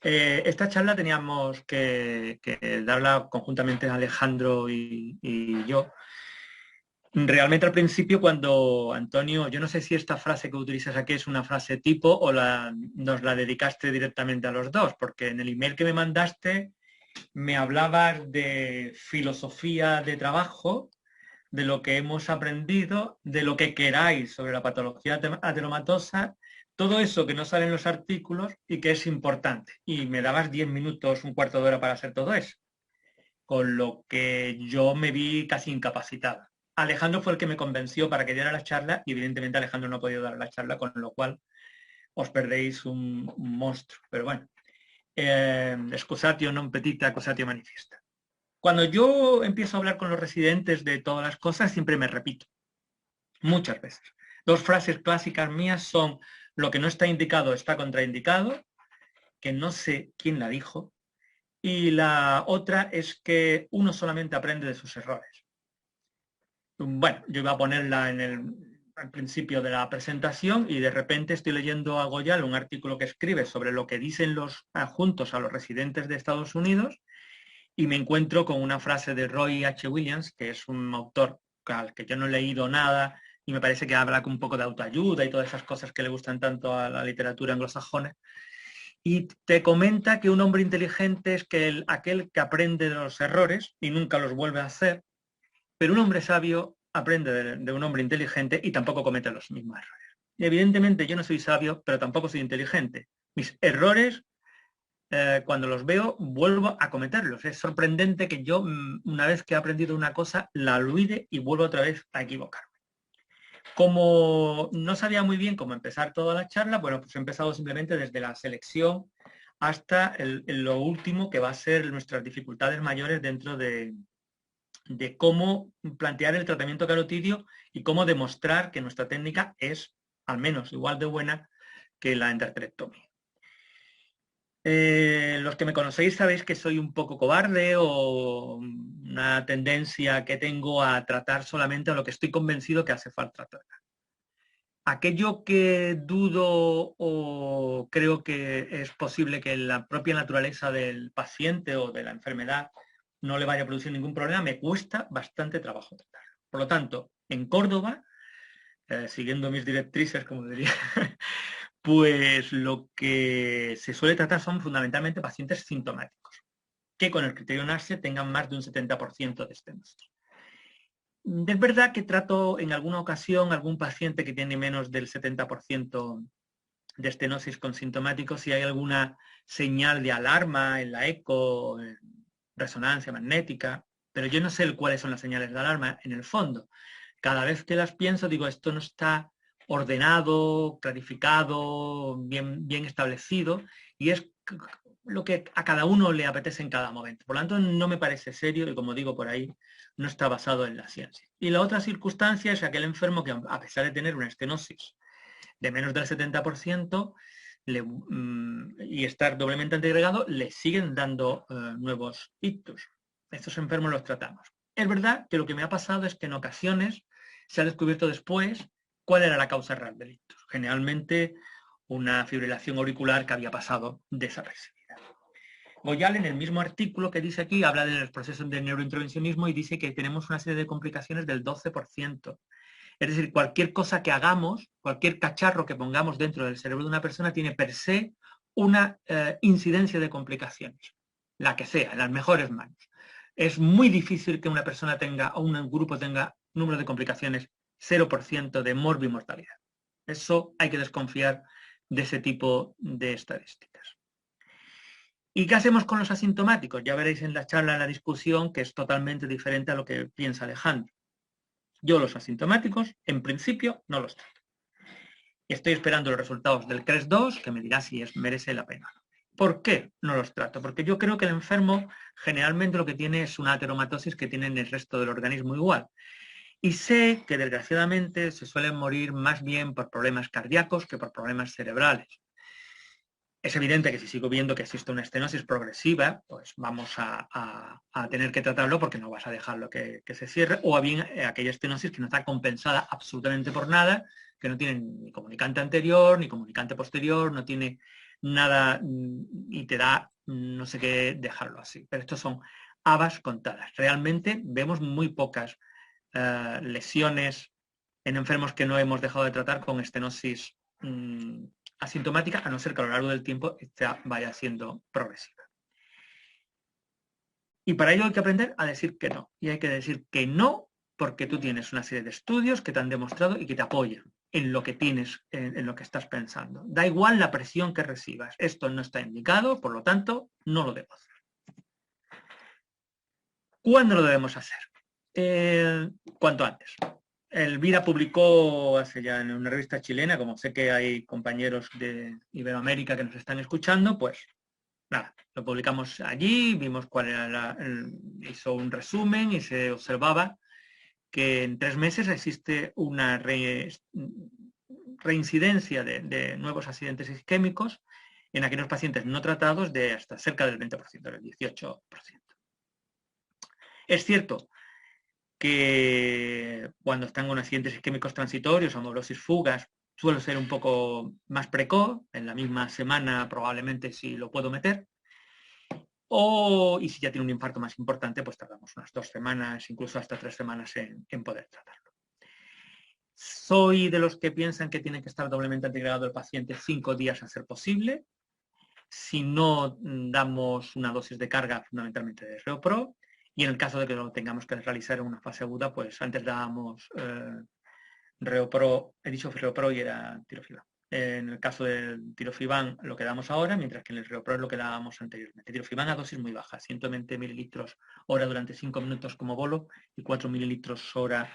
Esta charla teníamos que darla conjuntamente Alejandro y yo. Realmente al principio cuando Antonio, yo no sé si esta frase que utilizas aquí es una frase tipo o nos la dedicaste directamente a los dos, porque en el email que me mandaste me hablabas de filosofía de trabajo, de lo que hemos aprendido, de lo que queráis sobre la patología ateromatosa, todo eso que no sale en los artículos y que es importante. Y me dabas 10 minutos, un cuarto de hora para hacer todo eso, con lo que yo me vi casi incapacitada. Alejandro fue el que me convenció para que diera la charla y evidentemente Alejandro no ha podido dar la charla, con lo cual os perdéis un monstruo. Pero bueno, excusatio non petita, accusatio manifiesta. Cuando yo empiezo a hablar con los residentes de todas las cosas, siempre me repito, muchas veces. Dos frases clásicas mías son: lo que no está indicado está contraindicado, que no sé quién la dijo, y la otra es que uno solamente aprende de sus errores. Bueno, yo iba a ponerla al principio de la presentación y de repente estoy leyendo a Goyal un artículo que escribe sobre lo que dicen los adjuntos a los residentes de Estados Unidos y me encuentro con una frase de Roy H. Williams, que es un autor al que yo no he leído nada y me parece que habla un poco de autoayuda y todas esas cosas que le gustan tanto a la literatura anglosajona. Y te comenta que un hombre inteligente es aquel que aprende de los errores y nunca los vuelve a hacer, pero un hombre sabio aprende de un hombre inteligente y tampoco comete los mismos errores. Y evidentemente yo no soy sabio, pero tampoco soy inteligente. Mis errores, cuando los veo, vuelvo a cometerlos. Es sorprendente que yo, una vez que he aprendido una cosa, la olvide y vuelvo otra vez a equivocarme. Como no sabía muy bien cómo empezar toda la charla, bueno, pues he empezado simplemente desde la selección hasta lo último, que va a ser nuestras dificultades mayores dentro de cómo plantear el tratamiento carotidio y cómo demostrar que nuestra técnica es al menos igual de buena que la endarterectomía. Los que me conocéis sabéis que soy un poco cobarde o una tendencia que tengo a tratar solamente a lo que estoy convencido que hace falta tratar. Aquello que dudo o creo que es posible que la propia naturaleza del paciente o de la enfermedad no le vaya a producir ningún problema, me cuesta bastante trabajo tratarlo. Por lo tanto, en Córdoba, siguiendo mis directrices, como diría, pues lo que se suele tratar son fundamentalmente pacientes sintomáticos, que con el criterio NASE tengan más de un 70% de estenosis. Es verdad que trato en alguna ocasión algún paciente que tiene menos del 70% de estenosis con sintomáticos, si hay alguna señal de alarma en la eco, resonancia magnética, pero yo no sé cuáles son las señales de alarma en el fondo. Cada vez que las pienso digo, esto no está ordenado, clarificado, bien establecido, y es lo que a cada uno le apetece en cada momento. Por lo tanto, no me parece serio y, como digo por ahí, no está basado en la ciencia. Y la otra circunstancia es aquel enfermo que, a pesar de tener una estenosis de menos del 70% y estar doblemente antiagregado, le siguen dando nuevos ictus. Estos enfermos los tratamos. Es verdad que lo que me ha pasado es que en ocasiones se ha descubierto después cuál era la causa real del ictus. Generalmente una fibrilación auricular que había pasado desapercibida. Goyal, en el mismo artículo que dice aquí, habla de los procesos de neurointervencionismo y dice que tenemos una serie de complicaciones del 12%. Es decir, cualquier cosa que hagamos, cualquier cacharro que pongamos dentro del cerebro de una persona tiene per se una incidencia de complicaciones, la que sea, en las mejores manos. Es muy difícil que una persona tenga o un grupo tenga número de complicaciones 0% de morbimortalidad. Eso hay que desconfiar de ese tipo de estadísticas. ¿Y qué hacemos con los asintomáticos? Ya veréis en la charla, en la discusión, que es totalmente diferente a lo que piensa Alejandro. Yo los asintomáticos, en principio, no los trato. Estoy esperando los resultados del CREST-2, que me dirá si merece la pena. ¿Por qué no los trato? Porque yo creo que el enfermo generalmente lo que tiene es una ateromatosis que tiene en el resto del organismo igual. Y sé que desgraciadamente se suelen morir más bien por problemas cardíacos que por problemas cerebrales. Es evidente que si sigo viendo que existe una estenosis progresiva, pues vamos a tener que tratarlo porque no vas a dejarlo que se cierre, o bien aquella estenosis que no está compensada absolutamente por nada, que no tiene ni comunicante anterior, ni comunicante posterior, no tiene nada y te da no sé qué dejarlo así. Pero estos son habas contadas. Realmente vemos muy pocas lesiones en enfermos que no hemos dejado de tratar con estenosis asintomática, a no ser que a lo largo del tiempo esta vaya siendo progresiva. Y para ello hay que aprender a decir que no. Y hay que decir que no porque tú tienes una serie de estudios que te han demostrado y que te apoyan en lo que tienes, en lo que estás pensando. Da igual la presión que recibas. Esto no está indicado, por lo tanto, no lo debo hacer. ¿Cuándo lo debemos hacer? Cuanto antes. El Vida publicó hace ya en una revista chilena, como sé que hay compañeros de Iberoamérica que nos están escuchando, pues nada, lo publicamos allí, vimos cuál era hizo un resumen y se observaba que en 3 meses existe una reincidencia de nuevos accidentes isquémicos en aquellos pacientes no tratados de hasta cerca del 20%, del 18%. Es cierto que cuando están con accidentes isquémicos transitorios o amaurosis fugas, suele ser un poco más precoz, en la misma semana probablemente si lo puedo meter, y si ya tiene un infarto más importante, pues tardamos unas 2 semanas, incluso hasta 3 semanas en poder tratarlo. Soy de los que piensan que tiene que estar doblemente antiagregado el paciente 5 días a ser posible. Si no, damos una dosis de carga fundamentalmente de ReoPro, y en el caso de que lo tengamos que realizar en una fase aguda, pues antes dábamos ReoPro, he dicho ReoPro y era tirofiban. En el caso del tirofiban lo que damos ahora, mientras que en el ReoPro es lo que dábamos anteriormente. Tirofiban a dosis muy baja, 120 mililitros hora durante 5 minutos como bolo y 4 mililitros hora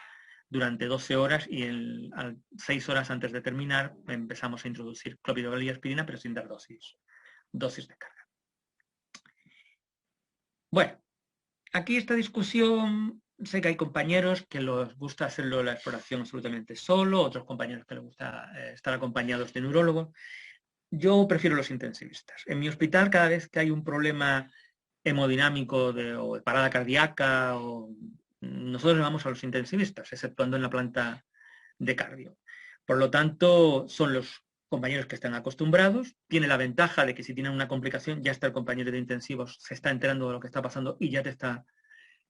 durante 12 horas, y 6 horas antes de terminar empezamos a introducir clopidogrel y aspirina, pero sin dar dosis de carga. Bueno, aquí esta discusión, sé que hay compañeros que les gusta hacerlo la exploración absolutamente solo, otros compañeros que les gusta estar acompañados de neurólogos. Yo prefiero los intensivistas. En mi hospital, cada vez que hay un problema hemodinámico o de parada cardíaca, nosotros vamos a los intensivistas, exceptuando en la planta de cardio. Por lo tanto, son los compañeros que están acostumbrados. Tiene la ventaja de que si tienen una complicación, ya está el compañero de intensivos, se está enterando de lo que está pasando y ya te está,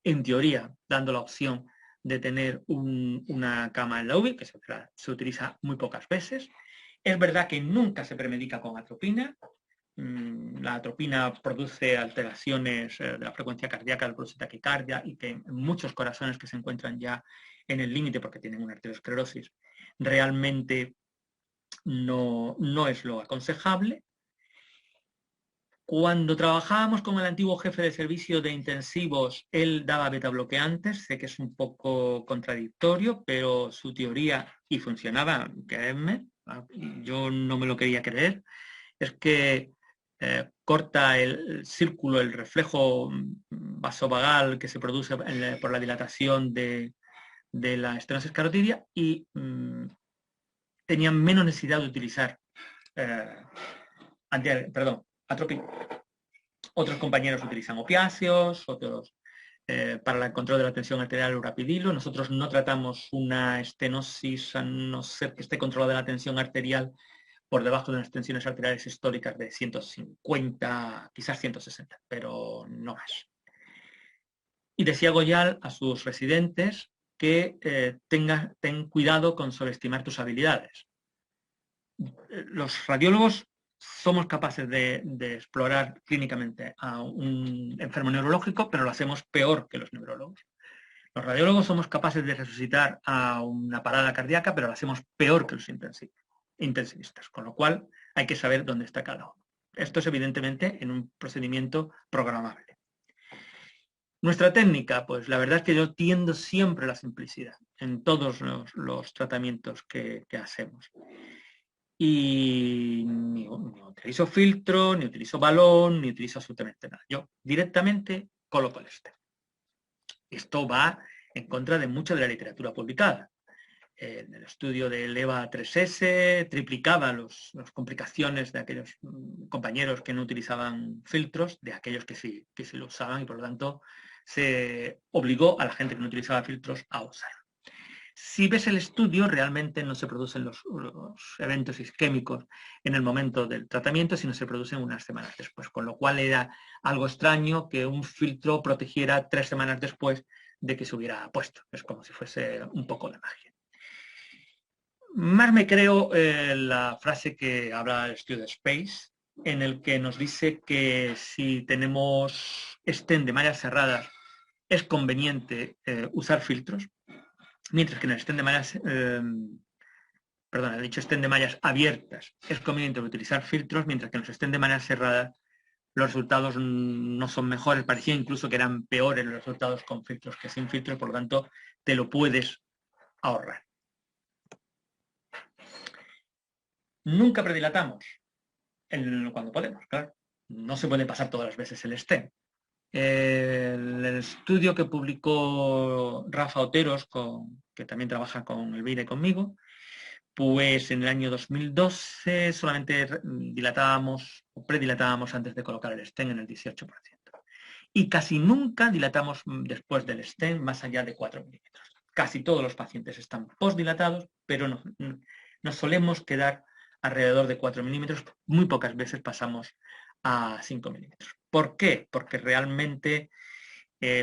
en teoría, dando la opción de tener una cama en la UBI, que se utiliza muy pocas veces. Es verdad que nunca se premedica con atropina. La atropina produce alteraciones de la frecuencia cardíaca, produce taquicardia, y que en muchos corazones que se encuentran ya en el límite porque tienen una arteriosclerosis, realmente no es lo aconsejable. Cuando trabajábamos con el antiguo jefe de servicio de intensivos, él daba betabloqueantes. Sé que es un poco contradictorio, pero su teoría, y funcionaba, créanme, yo no me lo quería creer, es que corta el círculo, el reflejo vasovagal que se produce por la dilatación de la estenosis carotidia, y tenían menos necesidad de utilizar atropina. Otros compañeros utilizan opiáceos, otros para el control de la tensión arterial, el urapidilo. Nosotros no tratamos una estenosis a no ser que esté controlada la tensión arterial por debajo de unas tensiones arteriales históricas de 150, quizás 160, pero no más. Y decía Goyal a sus residentes que ten cuidado con sobreestimar tus habilidades. Los radiólogos somos capaces de explorar clínicamente a un enfermo neurológico, pero lo hacemos peor que los neurólogos. Los radiólogos somos capaces de resucitar a una parada cardíaca, pero lo hacemos peor que los intensivistas, con lo cual hay que saber dónde está cada uno. Esto es evidentemente en un procedimiento programable. Nuestra técnica, pues la verdad es que yo tiendo siempre a la simplicidad en todos los tratamientos que hacemos. Y ni utilizo filtro, ni utilizo balón, ni utilizo absolutamente nada. Yo directamente coloco el stent. Esto va en contra de mucha de la literatura publicada. En el estudio del EVA 3S triplicaba las complicaciones de aquellos compañeros que no utilizaban filtros, de aquellos que sí lo usaban, y por lo tanto se obligó a la gente que no utilizaba filtros a usar. Si ves el estudio, realmente no se producen los eventos isquémicos en el momento del tratamiento, sino se producen unas semanas después, con lo cual era algo extraño que un filtro protegiera 3 semanas después de que se hubiera puesto. Es como si fuese un poco de magia. Más me creo la frase que habla el estudio de Space, en el que nos dice que si tenemos stent de mallas cerradas es conveniente usar filtros, mientras que en el stent de mallas, he dicho stent de mallas abiertas, es conveniente utilizar filtros, mientras que en los stent de mallas cerradas los resultados no son mejores, parecía incluso que eran peores los resultados con filtros que sin filtros, por lo tanto te lo puedes ahorrar. Nunca predilatamos cuando podemos, claro. No se puede pasar todas las veces el stent. El estudio que publicó Rafa Oteros, que también trabaja con Elvira y conmigo, pues en el año 2012 solamente dilatábamos o predilatábamos antes de colocar el stent en el 18%. Y casi nunca dilatamos después del stent más allá de 4 milímetros. Casi todos los pacientes están postdilatados, pero nos solemos quedar alrededor de 4 milímetros. Muy pocas veces pasamos a 5 milímetros. ¿Por qué? Porque realmente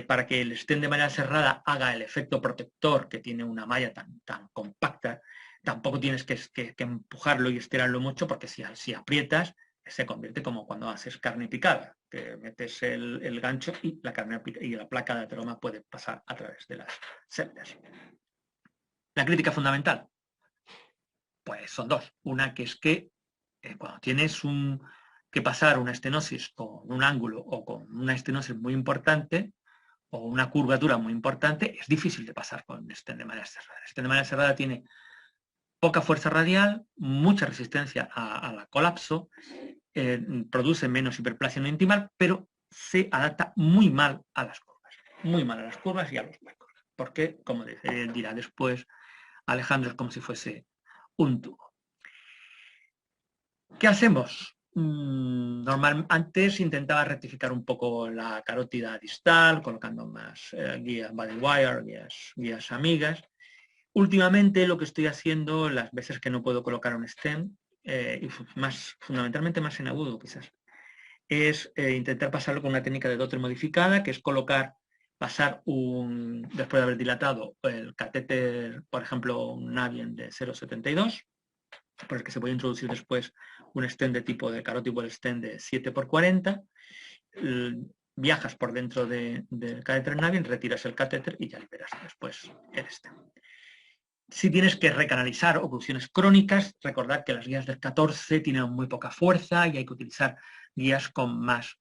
para que el stent de malla cerrada haga el efecto protector que tiene una malla tan compacta, tampoco tienes que empujarlo y estirarlo mucho, porque si aprietas se convierte como cuando haces carne picada, que metes el gancho y la carne y la placa de ateroma puede pasar a través de las celdas. La crítica fundamental, pues son dos. Una que es que cuando tienes que pasar una estenosis con un ángulo o con una estenosis muy importante o una curvatura muy importante, es difícil de pasar con stent de malla cerrada. El stent de malla cerrada tiene poca fuerza radial, mucha resistencia al colapso, produce menos hiperplasia no intimal, pero se adapta muy mal a las curvas. Muy mal a las curvas y a los huecos. Porque, como dirá después Alejandro, es como si fuese un tubo. ¿Qué hacemos? Antes intentaba rectificar un poco la carótida distal, colocando más guías bodywire, guías amigas. Últimamente lo que estoy haciendo, las veces que no puedo colocar un stent, y fundamentalmente más en agudo quizás, es intentar pasarlo con una técnica de Dotter modificada, que es pasar después de haber dilatado el catéter, por ejemplo, un Navien de 0,72, por el que se puede introducir después un stent de tipo de carótido stent de 7×40, viajas por dentro del catéter Navien, retiras el catéter y ya liberas después el stent. Si tienes que recanalizar oclusiones crónicas, recordad que las guías del 14 tienen muy poca fuerza y hay que utilizar guías con más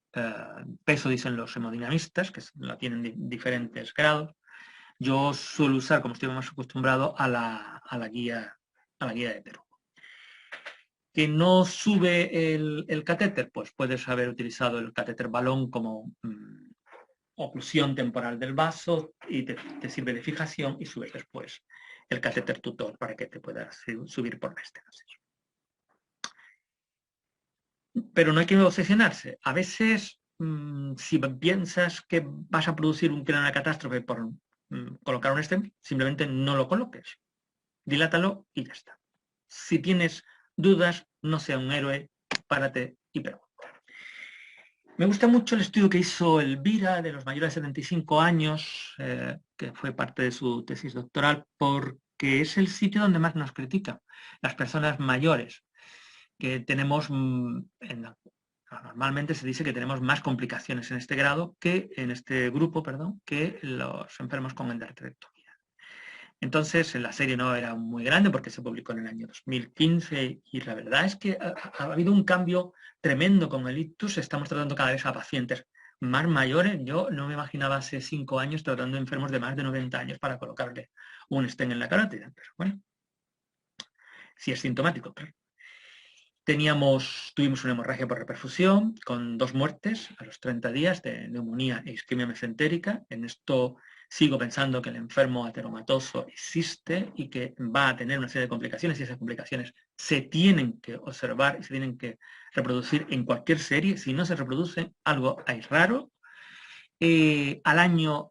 peso, dicen los hemodinamistas, que la tienen en diferentes grados. Yo suelo usar, como estoy más acostumbrado, a la guía de Perú. Que no sube el catéter, pues puedes haber utilizado el catéter balón como oclusión temporal del vaso y te sirve de fijación y subes después el catéter tutor para que te puedas subir por la estenosis. Pero no hay que obsesionarse. A veces, si piensas que vas a producir una catástrofe por colocar un stent, simplemente no lo coloques. Dilátalo y ya está. Si tienes dudas, no sea un héroe, párate y pregunta. Me gusta mucho el estudio que hizo Elvira de los mayores de 75 años, que fue parte de su tesis doctoral, porque es el sitio donde más nos critican las personas mayores, que tenemos, normalmente se dice que tenemos más complicaciones en este grupo, que los enfermos con endarterectomía. Entonces, la serie no era muy grande porque se publicó en el año 2015 y la verdad es que ha habido un cambio tremendo con el ictus. Estamos tratando cada vez a pacientes más mayores. Yo no me imaginaba hace 5 años tratando enfermos de más de 90 años para colocarle un stent en la carótida. Pero bueno, sí es sintomático. Pero tuvimos una hemorragia por reperfusión con 2 muertes a los 30 días de neumonía e isquemia mesentérica. En esto sigo pensando que el enfermo ateromatoso existe y que va a tener una serie de complicaciones y esas complicaciones se tienen que observar y se tienen que reproducir en cualquier serie. Si no se reproduce, algo hay raro. Al año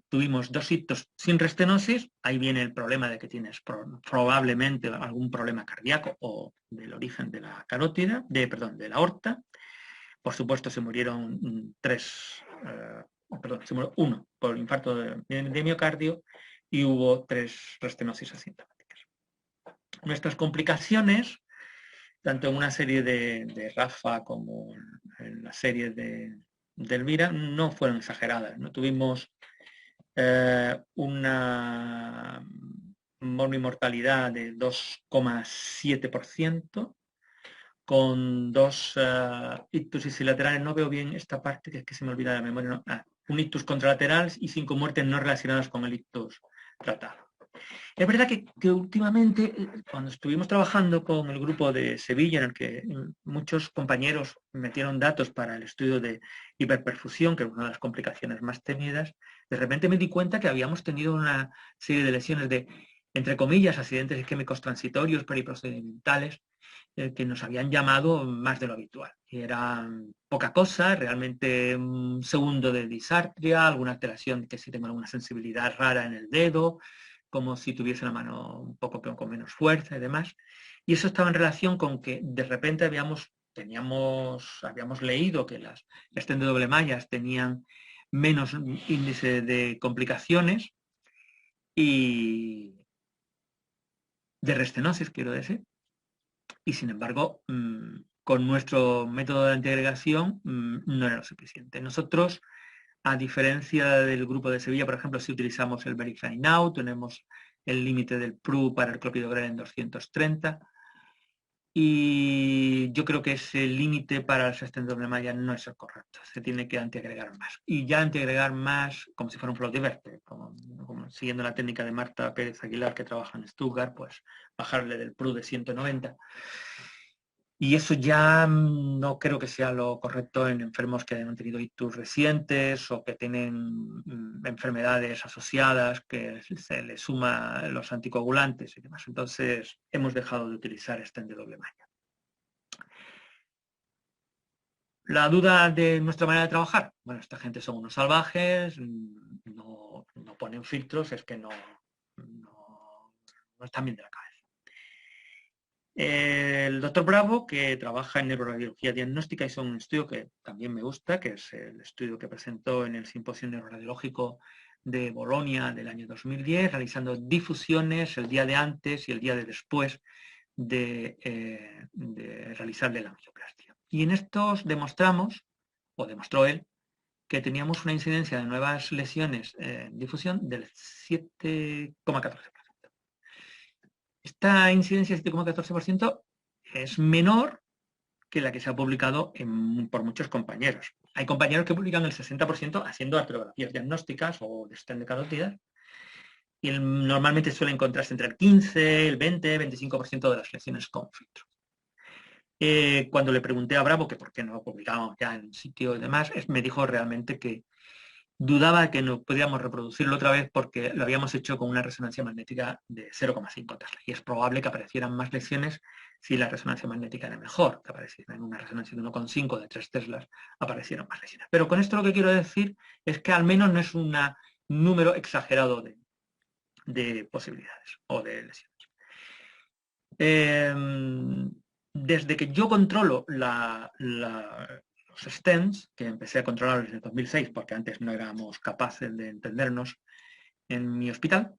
tuvimos 2 ictus sin restenosis. Ahí viene el problema de que tienes probablemente algún problema cardíaco o del origen de la carótida, de la aorta. Por supuesto, se murieron 3, se murió 1 por infarto de miocardio y hubo 3 restenosis asintomáticas. Nuestras complicaciones, tanto en una serie de Rafa como en la serie de Elvira, no fueron exageradas. No tuvimos una monomortalidad de 2,7%, con 2 ictus isilaterales. No veo bien esta parte, que es que se me olvida la memoria. No. Un ictus contralateral y 5 muertes no relacionadas con el ictus tratado. Es verdad que últimamente, cuando estuvimos trabajando con el grupo de Sevilla, en el que muchos compañeros metieron datos para el estudio de hiperperfusión, que es una de las complicaciones más temidas, de repente me di cuenta que habíamos tenido una serie de lesiones de, entre comillas, accidentes isquémicos transitorios, periprocedimentales, que nos habían llamado más de lo habitual. Y era poca cosa, realmente un segundo de disartria, alguna alteración que sí tengo alguna sensibilidad rara en el dedo, como si tuviese la mano un poco con menos fuerza y demás. Y eso estaba en relación con que de repente habíamos leído que las stent de doble mallas tenían menos índice de complicaciones y de restenosis, quiero decir. Y sin embargo, con nuestro método de antiagregación no era lo suficiente. Nosotros, a diferencia del grupo de Sevilla, por ejemplo, si utilizamos el Verify Now, tenemos el límite del PRU para el clopidogrel en 230, y yo creo que ese límite para el stent doble malla no es el correcto. Se tiene que antiagregar más. Y ya antiagregar más, como si fuera un flow diverte, como siguiendo la técnica de Marta Pérez Aguilar, que trabaja en Stuttgart, pues bajarle del PRU de 190. Y eso ya no creo que sea lo correcto en enfermos que han tenido ictus recientes o que tienen enfermedades asociadas, que se les suma los anticoagulantes y demás. Entonces hemos dejado de utilizar stent de doble malla. La duda de nuestra manera de trabajar, bueno, esta gente son unos salvajes, no ponen filtros, es que no están bien de la cabeza. El doctor Bravo, que trabaja en neuroradiología diagnóstica, hizo un estudio que también me gusta, que es el estudio que presentó en el Simposio Neuroradiológico de Bolonia del año 2010, realizando difusiones el día de antes y el día de después de realizarle la angioplastia. Y en estos demostramos, o demostró él, que teníamos una incidencia de nuevas lesiones en difusión del 7,14%. Esta incidencia de 7,14% es menor que la que se ha publicado por muchos compañeros. Hay compañeros que publican el 60% haciendo arteriografías diagnósticas o de stent de carótidas, y normalmente suele encontrarse entre el 15, el 20, 25% de las lesiones con filtro. Cuando le pregunté a Bravo que por qué no publicábamos ya en sitio y demás, me dijo realmente que dudaba que no podíamos reproducirlo otra vez porque lo habíamos hecho con una resonancia magnética de 0,5 Tesla. Y es probable que aparecieran más lesiones si la resonancia magnética era mejor, que apareciera en una resonancia de 1,5 de 3 Teslas, aparecieron más lesiones. Pero con esto lo que quiero decir es que al menos no es un número exagerado de posibilidades o de lesiones. Desde que yo controlo los stents, que empecé a controlar desde 2006, porque antes no éramos capaces de entendernos en mi hospital,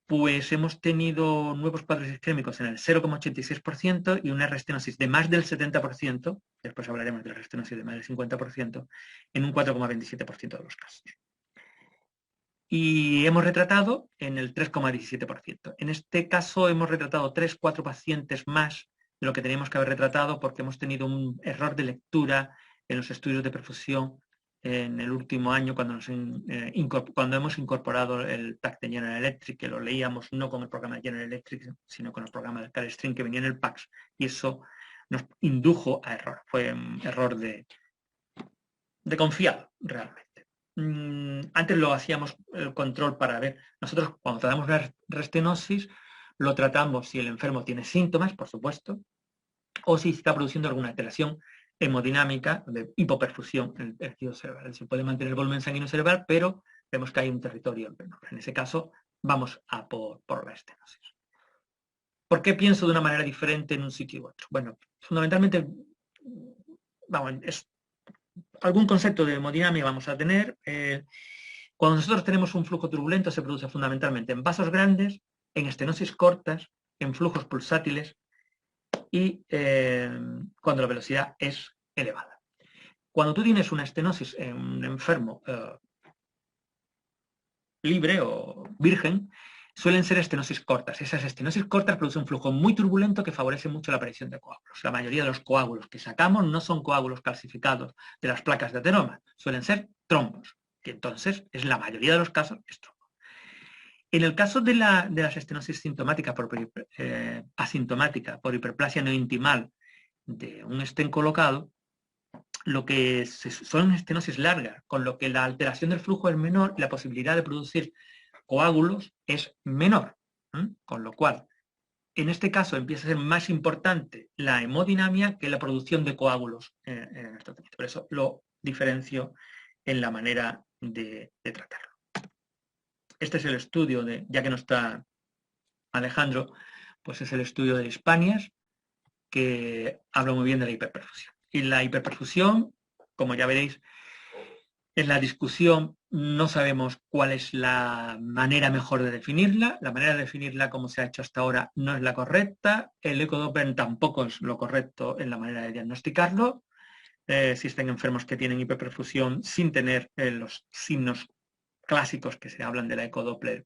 pues hemos tenido nuevos cuadros isquémicos en el 0,86% y una restenosis de más del 70%, después hablaremos de la restenosis de más del 50%, en un 4,27% de los casos. Y hemos retratado en el 3,17%. En este caso hemos retratado 3-4 pacientes más de lo que teníamos que haber retratado porque hemos tenido un error de lectura en los estudios de perfusión en el último año cuando hemos incorporado el TAC de General Electric, que lo leíamos no con el programa de General Electric, sino con el programa de CalStream que venía en el PACS, y eso nos indujo a error. Fue un error de confiado, realmente. Antes lo hacíamos el control para ver. Nosotros cuando tratamos la restenosis lo tratamos si el enfermo tiene síntomas, por supuesto, o si está produciendo alguna alteración hemodinámica de hipoperfusión en el tejido cerebral. Se puede mantener el volumen sanguíneo cerebral, pero vemos que hay un territorio menor. En ese caso, vamos a por la estenosis. ¿Por qué pienso de una manera diferente en un sitio u otro? Bueno, fundamentalmente, vamos, algún concepto de hemodinámica vamos a tener. Cuando nosotros tenemos un flujo turbulento, se produce fundamentalmente en vasos grandes, en estenosis cortas, en flujos pulsátiles y cuando la velocidad es elevada. Cuando tú tienes una estenosis en un enfermo libre o virgen, suelen ser estenosis cortas. Esas estenosis cortas producen un flujo muy turbulento que favorece mucho la aparición de coágulos. La mayoría de los coágulos que sacamos no son coágulos calcificados de las placas de ateroma, suelen ser trombos, que entonces es la mayoría de los casos es trombo. En el caso de las estenosis sintomáticas asintomática por hiperplasia no intimal de un estén colocado, lo que son estenosis largas, con lo que la alteración del flujo es menor y la posibilidad de producir coágulos es menor. Con lo cual, en este caso empieza a ser más importante la hemodinamia que la producción de coágulos en el tratamiento. Por eso lo diferencio en la manera de tratarlo. Este es el estudio ya que no está Alejandro, pues es el estudio de Hispanias, que habla muy bien de la hiperperfusión. Y la hiperperfusión, como ya veréis, en la discusión no sabemos cuál es la manera mejor de definirla. La manera de definirla, como se ha hecho hasta ahora, no es la correcta. El ecodoppler tampoco es lo correcto en la manera de diagnosticarlo. Existen enfermos que tienen hiperperfusión sin tener los signos clásicos que se hablan de la ecodoppler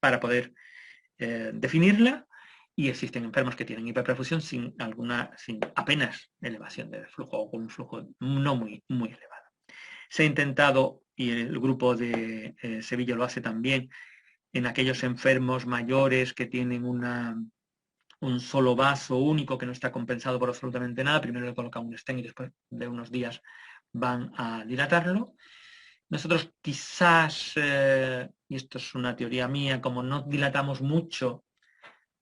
para poder definirla, y existen enfermos que tienen hiperperfusión sin apenas elevación del flujo o con un flujo no muy elevado. Se ha intentado, y el grupo de Sevilla lo hace también, en aquellos enfermos mayores que tienen un solo vaso único que no está compensado por absolutamente nada. Primero le colocan un stent y después de unos días van a dilatarlo. Nosotros quizás, y esto es una teoría mía, como no dilatamos mucho,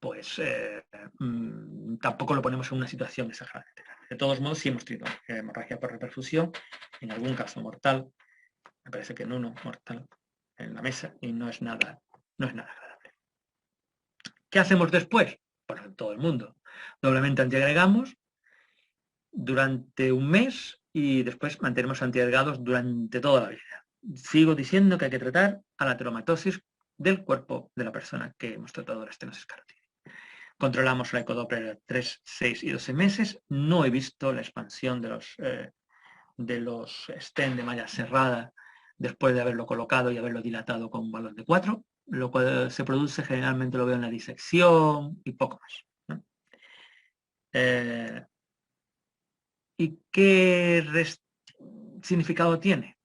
pues tampoco lo ponemos en una situación exageradamente grave. De todos modos, sí hemos tenido hemorragia por reperfusión, en algún caso mortal, me parece que en uno mortal en la mesa, y no es nada agradable. ¿Qué hacemos después? Pues en todo el mundo. Doblemente antiagregamos durante un mes y después mantenemos antiagregados durante toda la vida. Sigo diciendo que hay que tratar a la ateromatosis del cuerpo de la persona que hemos tratado la estenosis carotídea. Controlamos la ecodoppler 3, 6 y 12 meses. No he visto la expansión de los stent de malla cerrada después de haberlo colocado y haberlo dilatado con un balón de 4. Lo que se produce generalmente lo veo en la disección y poco más, ¿no? ¿Y qué significado tiene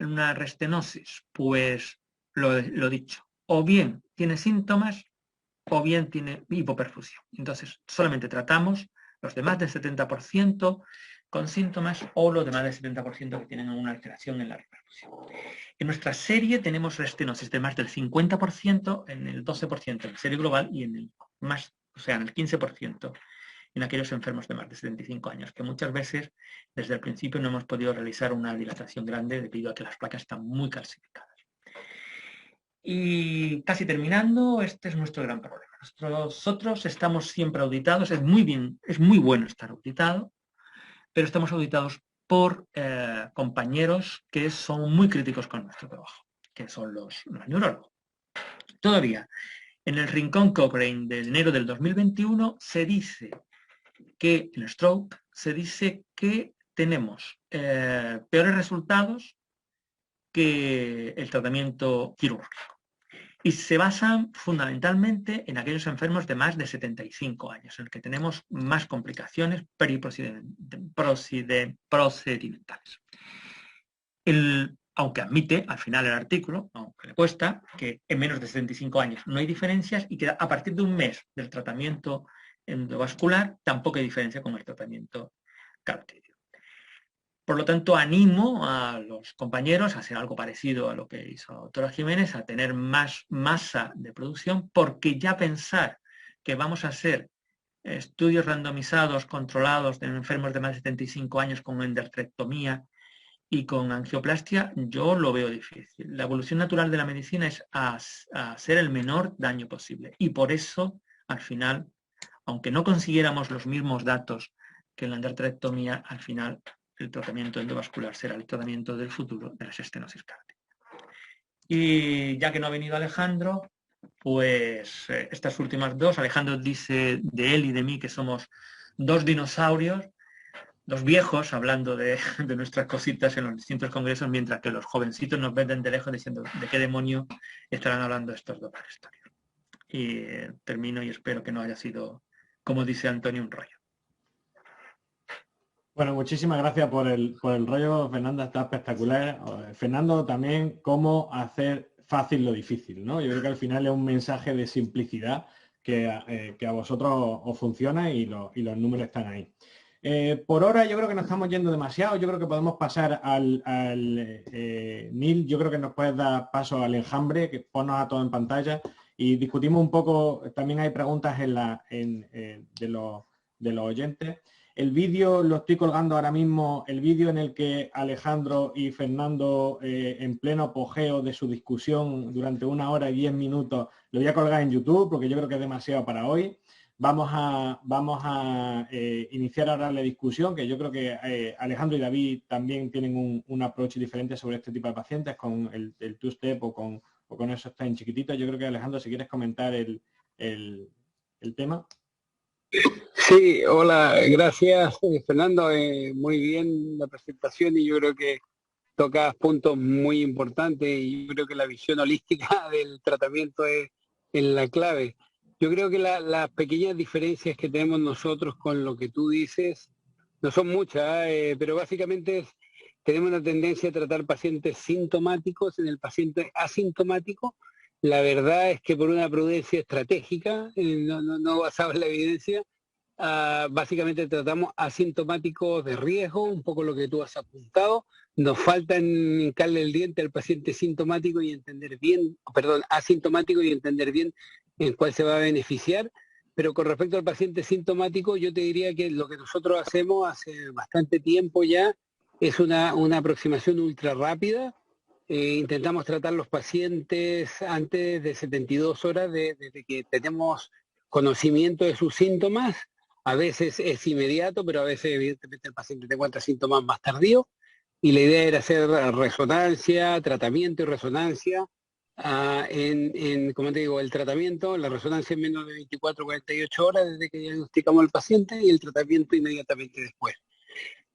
una restenosis? Pues lo dicho, o bien tiene síntomas o bien tiene hipoperfusión. Entonces, solamente tratamos los de más del 70% con síntomas o los de más del 70% que tienen una alteración en la reperfusión. En nuestra serie tenemos restenosis de más del 50%, en el 12% en serie global y en el en el 15% en aquellos enfermos de más de 75 años, que muchas veces desde el principio no hemos podido realizar una dilatación grande debido a que las placas están muy calcificadas. Y casi terminando, este es nuestro gran problema. Nosotros estamos siempre auditados, es muy bueno estar auditado, pero estamos auditados por compañeros que son muy críticos con nuestro trabajo, que son los neurólogos. Todavía, en el Rincón Cochrane de enero del 2021 se dice que en stroke tenemos peores resultados que el tratamiento quirúrgico. Y se basan fundamentalmente en aquellos enfermos de más de 75 años, en los que tenemos más complicaciones procedimentales. Aunque admite al final el artículo, aunque le cuesta, que en menos de 75 años no hay diferencias y que a partir de un mes del tratamiento endovascular tampoco hay diferencia con el tratamiento carotídeo. Por lo tanto, animo a los compañeros a hacer algo parecido a lo que hizo la doctora Jiménez, a tener más masa de producción, porque ya pensar que vamos a ser estudios randomizados, controlados de enfermos de más de 75 años con endarterectomía y con angioplastia, yo lo veo difícil. La evolución natural de la medicina es a hacer el menor daño posible. Y por eso, al final, aunque no consiguiéramos los mismos datos que en la endarterectomía, al final el tratamiento endovascular será el tratamiento del futuro de las estenosis cardíacas. Y ya que no ha venido Alejandro, pues estas últimas dos, Alejandro dice de él y de mí que somos dos dinosaurios, dos viejos hablando de nuestras cositas en los distintos congresos, mientras que los jovencitos nos ven de lejos diciendo de qué demonio estarán hablando estos dos historias. Y termino y espero que no haya sido, como dice Antonio, un rollo. Bueno, muchísimas gracias por el rollo, Fernando, está espectacular. Fernando, también cómo hacer fácil lo difícil, ¿no? Yo creo que al final es un mensaje de simplicidad que a vosotros os funciona y los números están ahí. Por ahora yo creo que nos estamos yendo demasiado, yo creo que podemos pasar al Neil, yo creo que nos puedes dar paso al enjambre, que ponnos a todo en pantalla y discutimos un poco, también hay preguntas de los oyentes. El vídeo lo estoy colgando ahora mismo, el vídeo en el que Alejandro y Fernando, en pleno apogeo de su discusión durante 1 hora y 10 minutos, lo voy a colgar en YouTube porque yo creo que es demasiado para hoy. Vamos a iniciar ahora la discusión, que yo creo que Alejandro y David también tienen un approach diferente sobre este tipo de pacientes, con el two-step o con esos tan chiquititos. Yo creo que, Alejandro, si quieres comentar el tema. Sí, hola, gracias Fernando, muy bien la presentación y yo creo que tocas puntos muy importantes y yo creo que la visión holística del tratamiento es la clave. Yo creo que las pequeñas diferencias que tenemos nosotros con lo que tú dices no son muchas, pero básicamente tenemos una tendencia a tratar pacientes sintomáticos. En el paciente asintomático, la verdad es que por una prudencia estratégica, no basada en la evidencia, básicamente tratamos asintomáticos de riesgo, un poco lo que tú has apuntado. Nos falta hincarle el diente al paciente sintomático y entender bien, perdón, asintomático y entender bien en cuál se va a beneficiar. Pero con respecto al paciente sintomático, yo te diría que lo que nosotros hacemos hace bastante tiempo ya es una aproximación ultra rápida. Intentamos tratar los pacientes antes de 72 horas desde que tenemos conocimiento de sus síntomas. A veces es inmediato, pero a veces evidentemente el paciente te encuentra síntomas más tardíos. Y la idea era hacer resonancia, tratamiento y resonancia. Como te digo, el tratamiento, la resonancia en menos de 24 48 horas desde que diagnosticamos al paciente y el tratamiento inmediatamente después.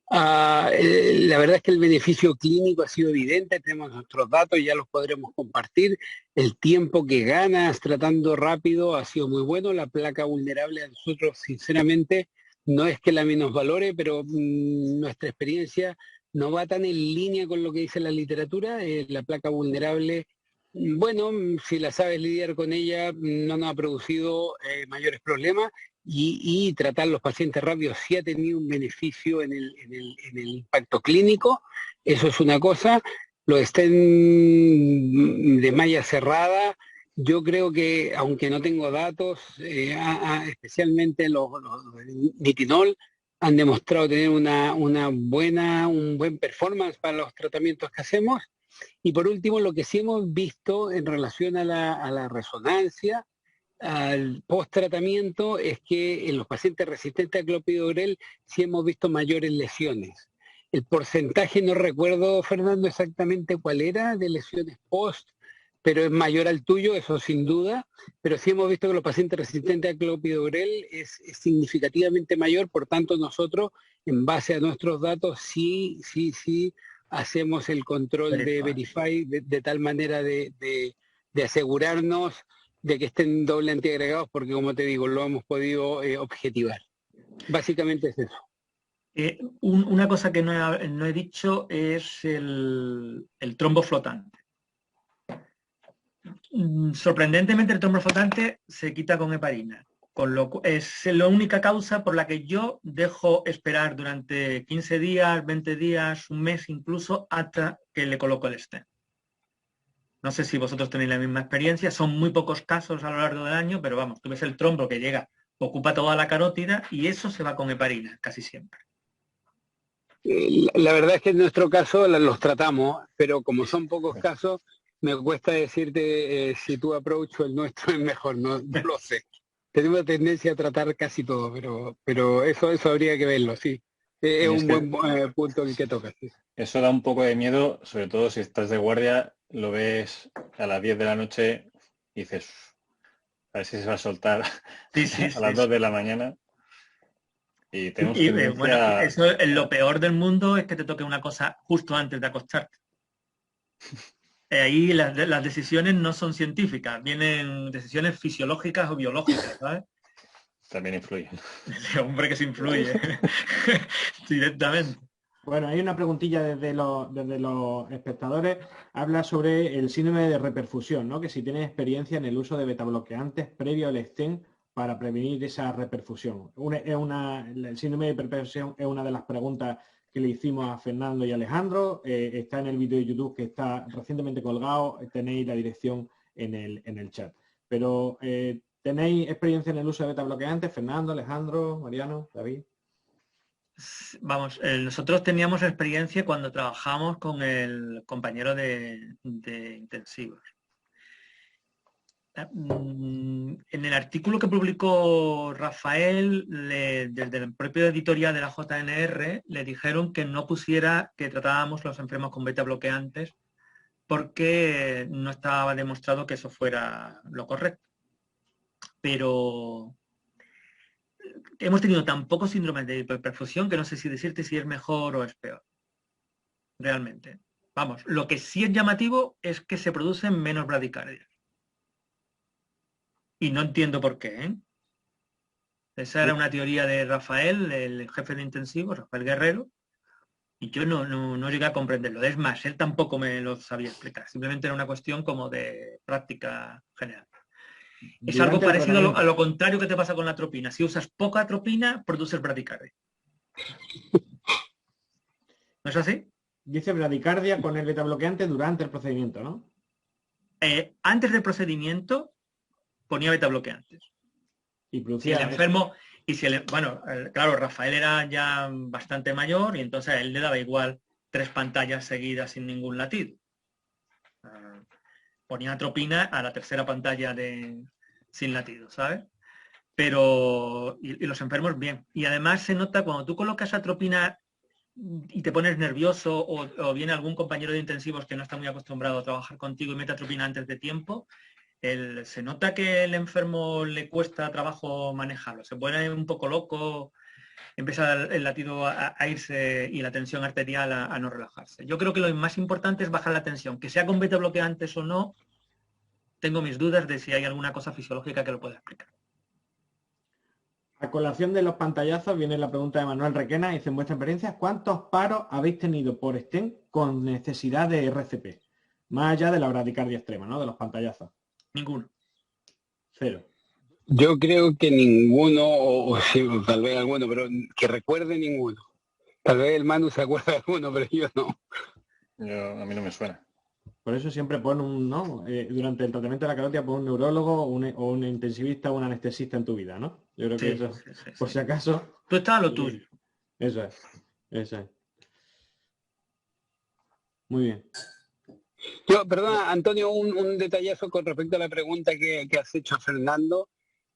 La verdad es que el beneficio clínico ha sido evidente, tenemos nuestros datos, ya los podremos compartir. El tiempo que ganas tratando rápido ha sido muy bueno. La placa vulnerable a nosotros, sinceramente, no es que la menosvalore, pero nuestra experiencia no va tan en línea con lo que dice la literatura. La placa vulnerable, bueno, si la sabes lidiar con ella, no nos ha producido mayores problemas. Y tratar los pacientes rápidos sí ha tenido un beneficio en el impacto clínico, eso es una cosa. Lo estén de malla cerrada, yo creo que, aunque no tengo datos, especialmente los nitinol, han demostrado tener un buen performance para los tratamientos que hacemos. Y por último, lo que sí hemos visto en relación a la resonancia, al post-tratamiento, es que en los pacientes resistentes a clopidogrel sí hemos visto mayores lesiones. El porcentaje no recuerdo, Fernando, exactamente cuál era de lesiones post, pero es mayor al tuyo, eso sin duda, pero sí hemos visto que los pacientes resistentes a clopidogrel es significativamente mayor, por tanto nosotros, en base a nuestros datos, sí hacemos el control de Verify de tal manera de asegurarnos de que estén doble antiagregados, porque como te digo, lo hemos podido objetivar. Básicamente es eso. Una cosa que no he dicho es el trombo flotante. Sorprendentemente el trombo flotante se quita con heparina, es la única causa por la que yo dejo esperar durante 15 días, 20 días, un mes incluso, hasta que le coloco el stent. No sé si vosotros tenéis la misma experiencia, son muy pocos casos a lo largo del año, pero vamos, tú ves el trombo que llega ocupa toda la carótida y eso se va con heparina, casi siempre. La verdad es que en nuestro caso los tratamos, pero como son pocos casos, me cuesta decirte si tu approach o el nuestro es mejor, no lo sé. Tenemos tendencia a tratar casi todo, pero eso habría que verlo, sí. Es un buen punto el que tocas. Sí. Eso da un poco de miedo, sobre todo si estás de guardia, lo ves a las 10 de la noche y dices, a ver si se va a soltar a las 2 de la mañana. Y tenemos tendencia... bueno, eso es lo peor del mundo, es que te toque una cosa justo antes de acostarte. Ahí las decisiones no son científicas, vienen decisiones fisiológicas o biológicas, ¿sabes? También influye. Hombre, que se influye directamente. Bueno, hay una preguntilla desde los espectadores. Habla sobre el síndrome de reperfusión, ¿no? Que si tienes experiencia en el uso de betabloqueantes previo al stent para prevenir esa reperfusión. El síndrome de reperfusión es una de las preguntas que le hicimos a Fernando y Alejandro. Está en el vídeo de YouTube que está recientemente colgado. Tenéis la dirección en el chat. Pero, ¿tenéis experiencia en el uso de betabloqueantes? Fernando, Alejandro, Mariano, David. Vamos, nosotros teníamos experiencia cuando trabajamos con el compañero de intensivos. En el artículo que publicó Rafael, desde el propio editorial de la JNR, le dijeron que no pusiera que tratábamos los enfermos con beta bloqueantes porque no estaba demostrado que eso fuera lo correcto. Pero hemos tenido tan pocos síndromes de hiperperfusión que no sé si decirte si es mejor o es peor. Realmente. Vamos, lo que sí es llamativo es que se producen menos bradicardias. Y no entiendo por qué, ¿eh? Esa era una teoría de Rafael, el jefe de intensivos, Rafael Guerrero, y yo no llegué a comprenderlo. Es más, él tampoco me lo sabía explicar. Simplemente era una cuestión como de práctica general. Es algo parecido a lo contrario que te pasa con la atropina. Si usas poca atropina, produces bradicardia. ¿No es así? Dice bradicardia con el betabloqueante durante el procedimiento, ¿no? Antes del procedimiento ponía betabloqueantes. Y producía... Si el enfermo... Bueno, claro, Rafael era ya bastante mayor y entonces a él le daba igual 3 pantallas seguidas sin ningún latido. Ponía atropina a la tercera pantalla sin latido, ¿sabes? Pero... Y los enfermos bien. Y además se nota cuando tú colocas atropina y te pones nervioso o viene algún compañero de intensivos que no está muy acostumbrado a trabajar contigo y mete atropina antes de tiempo, se nota que el enfermo le cuesta trabajo manejarlo, se pone un poco loco, empieza el latido a irse y la tensión arterial a no relajarse. Yo creo que lo más importante es bajar la tensión, que sea con beta bloqueantes o no, tengo mis dudas de si hay alguna cosa fisiológica que lo pueda explicar. A colación de los pantallazos viene la pregunta de Manuel Requena. Dice, en vuestra experiencia, ¿cuántos paros habéis tenido por stent con necesidad de RCP? Más allá de la bradicardia extrema, ¿no? De los pantallazos. Ninguno. 0. Yo creo que ninguno, o sí, tal vez alguno, pero que recuerde ninguno. Tal vez el Manu se acuerda de alguno, pero yo no. A mí no me suena. Por eso siempre pon ¿no? Durante el tratamiento de la carótida pon un neurólogo o un intensivista o un anestesista en tu vida, ¿no? Yo creo que eso, por si acaso... Tú estás a lo tuyo. Eso es. Muy bien. Perdona, Antonio, un detallazo con respecto a la pregunta que has hecho a Fernando.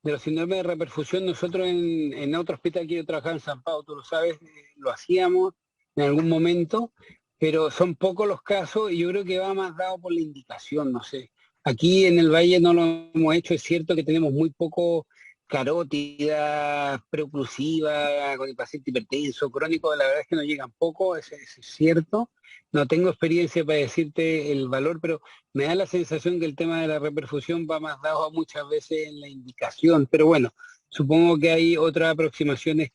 De los síndromes de reperfusión, nosotros en otro hospital que yo trabajaba en San Pablo, tú lo sabes, lo hacíamos en algún momento, pero son pocos los casos y yo creo que va más dado por la indicación, no sé. Aquí en el Valle no lo hemos hecho, es cierto que tenemos muy poco carótida, preoclusiva, con el paciente hipertenso, crónico, la verdad es que nos llegan poco, es cierto. No tengo experiencia para decirte el valor, pero me da la sensación que el tema de la reperfusión va más dado muchas veces en la indicación. Pero bueno, supongo que hay otras aproximaciones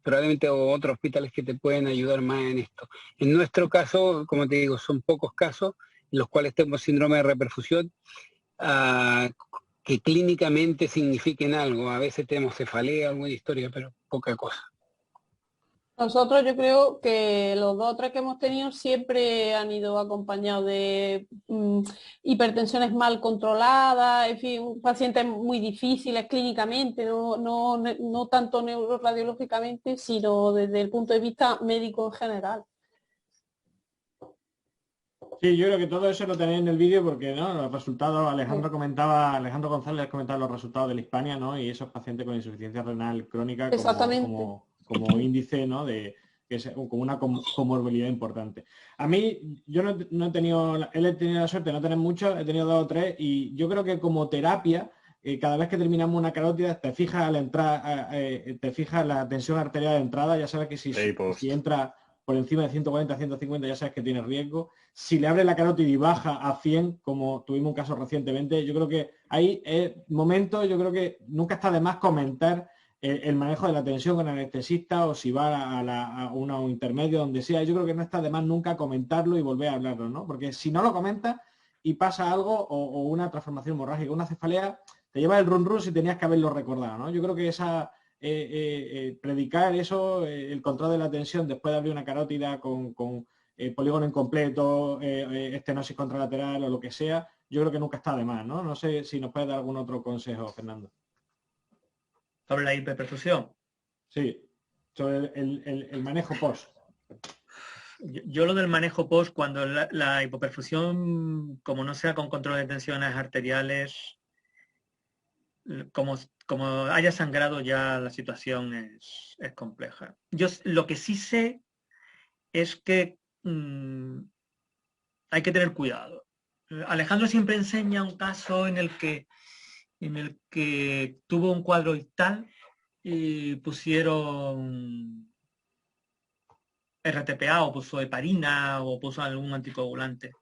probablemente otros hospitales que te pueden ayudar más en esto. En nuestro caso, como te digo, son pocos casos en los cuales tenemos síndrome de reperfusión que clínicamente signifiquen algo. A veces tenemos cefalea, alguna historia, pero poca cosa. Nosotros yo creo que los 2 o 3 que hemos tenido siempre han ido acompañados de hipertensiones mal controladas, en fin, pacientes muy difíciles clínicamente, no tanto neuroradiológicamente, sino desde el punto de vista médico en general. Sí, yo creo que todo eso lo tenéis en el vídeo porque ¿no? Los resultados, Alejandro González comentaba los resultados de la Hispania, ¿no? Y esos pacientes con insuficiencia renal crónica como índice, ¿no? De que es como una comorbilidad importante. A mí, yo no he tenido la suerte de no tener muchos, he tenido 2 o 3 y yo creo que como terapia, cada vez que terminamos una carótida, te fijas a la entrada, te fijas la tensión arterial de entrada, ya sabes que si entra por encima de 140, 150, ya sabes que tiene riesgo. Si le abre la carótida y baja a 100, como tuvimos un caso recientemente, yo creo que hay momentos, yo creo que nunca está de más comentar el manejo de la tensión con anestesista o si va a un intermedio, donde sea. Yo creo que no está de más nunca comentarlo y volver a hablarlo, ¿no? Porque si no lo comentas y pasa algo o una transformación hemorrágica, una cefalea, te lleva el run si tenías que haberlo recordado, ¿no? Yo creo que esa... predicar eso, el control de la tensión después de abrir una carótida con polígono incompleto, estenosis contralateral o lo que sea, yo creo que nunca está de más, ¿no? No sé si nos puede dar algún otro consejo, Fernando. ¿Sobre la hiperperfusión? Sí, sobre el manejo post. Yo lo del manejo post, cuando la hipoperfusión, como no sea con control de tensiones arteriales, como haya sangrado ya la situación es compleja. Yo lo que sí sé es que hay que tener cuidado. Alejandro siempre enseña un caso en el que tuvo un cuadro ictal y pusieron RTPA o puso heparina o puso algún anticoagulante.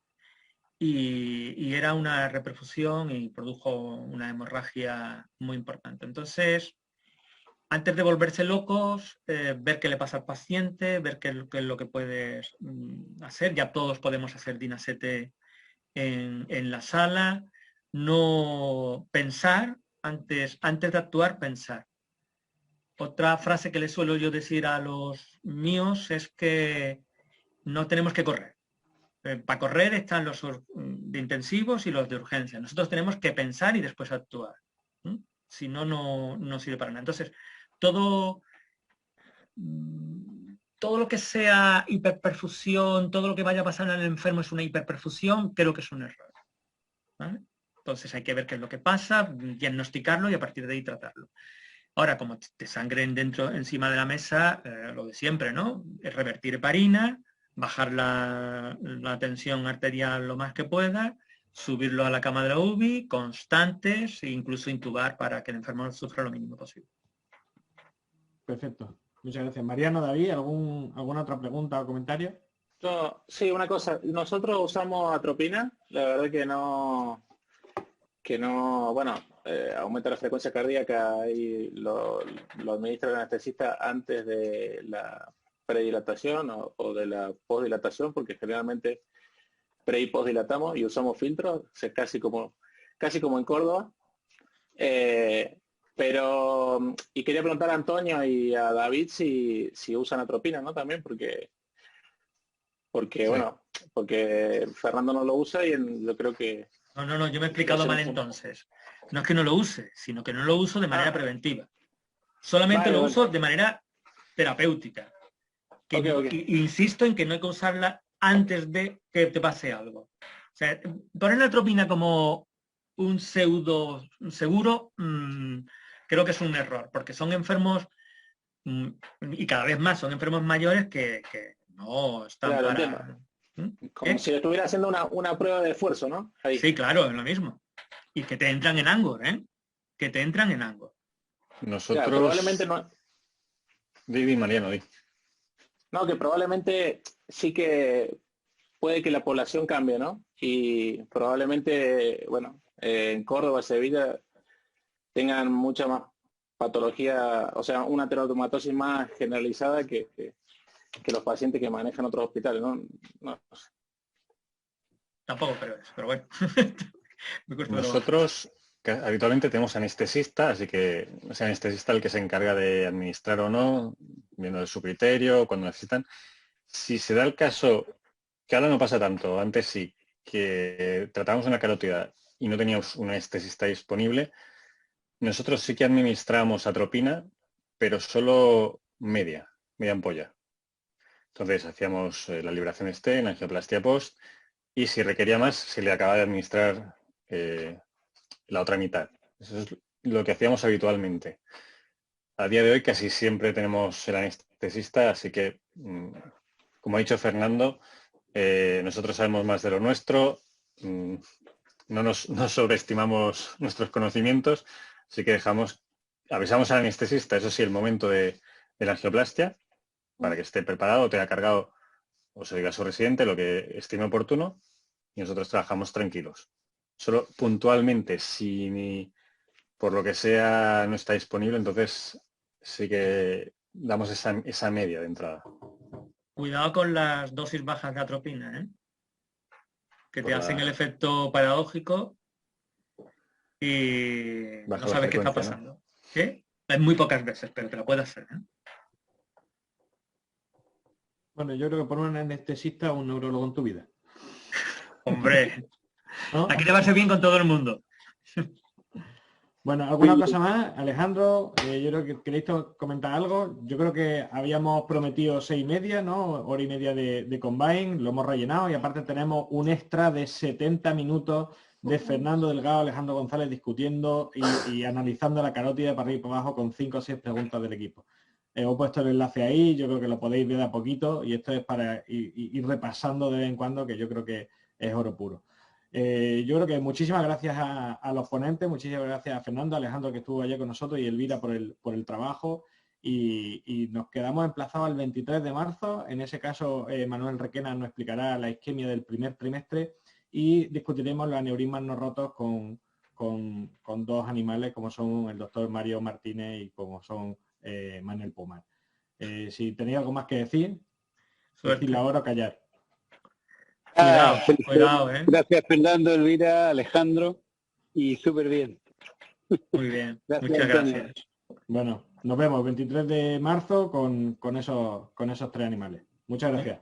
Y era una reperfusión y produjo una hemorragia muy importante. Entonces, antes de volverse locos, ver qué le pasa al paciente, ver qué es lo que puedes hacer. Ya todos podemos hacer DINASETE en la sala. No pensar, antes de actuar, pensar. Otra frase que le suelo yo decir a los míos es que no tenemos que correr. Para correr están los de intensivos y los de urgencia. Nosotros tenemos que pensar y después actuar. Si no, no sirve para nada. Entonces, todo lo que sea hiperperfusión, todo lo que vaya a pasar en el enfermo es una hiperperfusión, creo que es un error. ¿Vale? Entonces hay que ver qué es lo que pasa, diagnosticarlo y a partir de ahí tratarlo. Ahora, como te sangren encima de la mesa, lo de siempre, ¿no? Es revertir heparina, bajar la tensión arterial lo más que pueda, subirlo a la cama de la UBI, constantes, e incluso intubar para que el enfermo sufra lo mínimo posible. Perfecto. Muchas gracias. Mariano, David, ¿alguna otra pregunta o comentario? Sí, una cosa. Nosotros usamos atropina. La verdad que no, bueno, aumenta la frecuencia cardíaca y lo administra el anestesista antes de la predilatación o de la postdilatación, porque generalmente pre y postdilatamos y usamos filtros, o sea, casi como en Córdoba. Pero, y quería preguntar a Antonio y a David si usan atropina, ¿no? También porque sí. Bueno, porque Fernando no lo usa y yo creo que... No, yo me he explicado mal entonces. No es que no lo use, sino que no lo uso de manera preventiva. Solamente lo uso de manera terapéutica. Insisto en que no hay que usarla antes de que te pase algo. O sea, poner la atropina como un pseudo seguro, creo que es un error, porque son enfermos, y cada vez más son enfermos mayores que no están para... Como si estuviera haciendo una prueba de esfuerzo, ¿no? Ahí. Sí, claro, es lo mismo. Y que te entran en Angor, ¿eh? Que te entran en Angor. Nosotros... Claro, probablemente no... Di, Mariano, di. No, que probablemente sí que puede que la población cambie, ¿no? Y probablemente, bueno, en Córdoba, Sevilla, tengan mucha más patología, o sea, una teratoma-tosis más generalizada que los pacientes que manejan otros hospitales, ¿no? No sé. Tampoco creo eso, pero bueno. Nosotros habitualmente tenemos anestesista, así que es el anestesista el que se encarga de administrar o no, viendo de su criterio, cuando necesitan. Si se da el caso, que ahora no pasa tanto, antes sí, que tratamos una carótida y no teníamos un anestesista disponible, nosotros sí que administramos atropina, pero solo media ampolla. Entonces hacíamos la liberación stent, angioplastia post, y si requería más, se le acaba de administrar la otra mitad. Eso es lo que hacíamos habitualmente. A día de hoy casi siempre tenemos el anestesista, así que, como ha dicho Fernando, nosotros sabemos más de lo nuestro, no sobreestimamos nuestros conocimientos, así que avisamos al anestesista, eso sí, el momento de la angioplastia, para que esté preparado, tenga cargado o se diga a su residente lo que estime oportuno, y nosotros trabajamos tranquilos. Solo puntualmente, si por lo que sea no está disponible, entonces sí que damos esa media de entrada. Cuidado con las dosis bajas de atropina, ¿eh? Que te hacen el la efecto paradójico y baja no sabes qué está frecuencia, pasando. ¿Sí? Es muy pocas veces, pero te lo puede hacer, ¿eh? Bueno, yo creo que por un anestesista o un neurólogo en tu vida. Hombre, ¿No? aquí te va a ser bien con todo el mundo. Bueno, ¿alguna cosa más? Alejandro, yo creo que queréis comentar algo. Yo creo que habíamos prometido 6:30, ¿no? Hora y media de Combine, lo hemos rellenado y aparte tenemos un extra de 70 minutos de Fernando Delgado, Alejandro González discutiendo y analizando la carótida para arriba y para abajo con 5 o 6 preguntas del equipo. Os he puesto el enlace ahí, yo creo que lo podéis ver a poquito y esto es para ir repasando de vez en cuando, que yo creo que es oro puro. Yo creo que muchísimas gracias a los ponentes, muchísimas gracias a Fernando, Alejandro que estuvo ayer con nosotros y Elvira por el trabajo y nos quedamos emplazados al 23 de marzo. En ese caso, Manuel Requena nos explicará la isquemia del primer trimestre y discutiremos los aneurismas no rotos con dos animales como son el doctor Mario Martínez y como son Manuel Pomar. Si tenéis algo más que decir, decirlo ahora o callar. Cuidado, ¿eh? Gracias Fernando, Elvira, Alejandro y súper bien. Muy bien, Gracias, muchas Antonio. gracias. Bueno, nos vemos el 23 de marzo con esos 3 animales. Muchas gracias.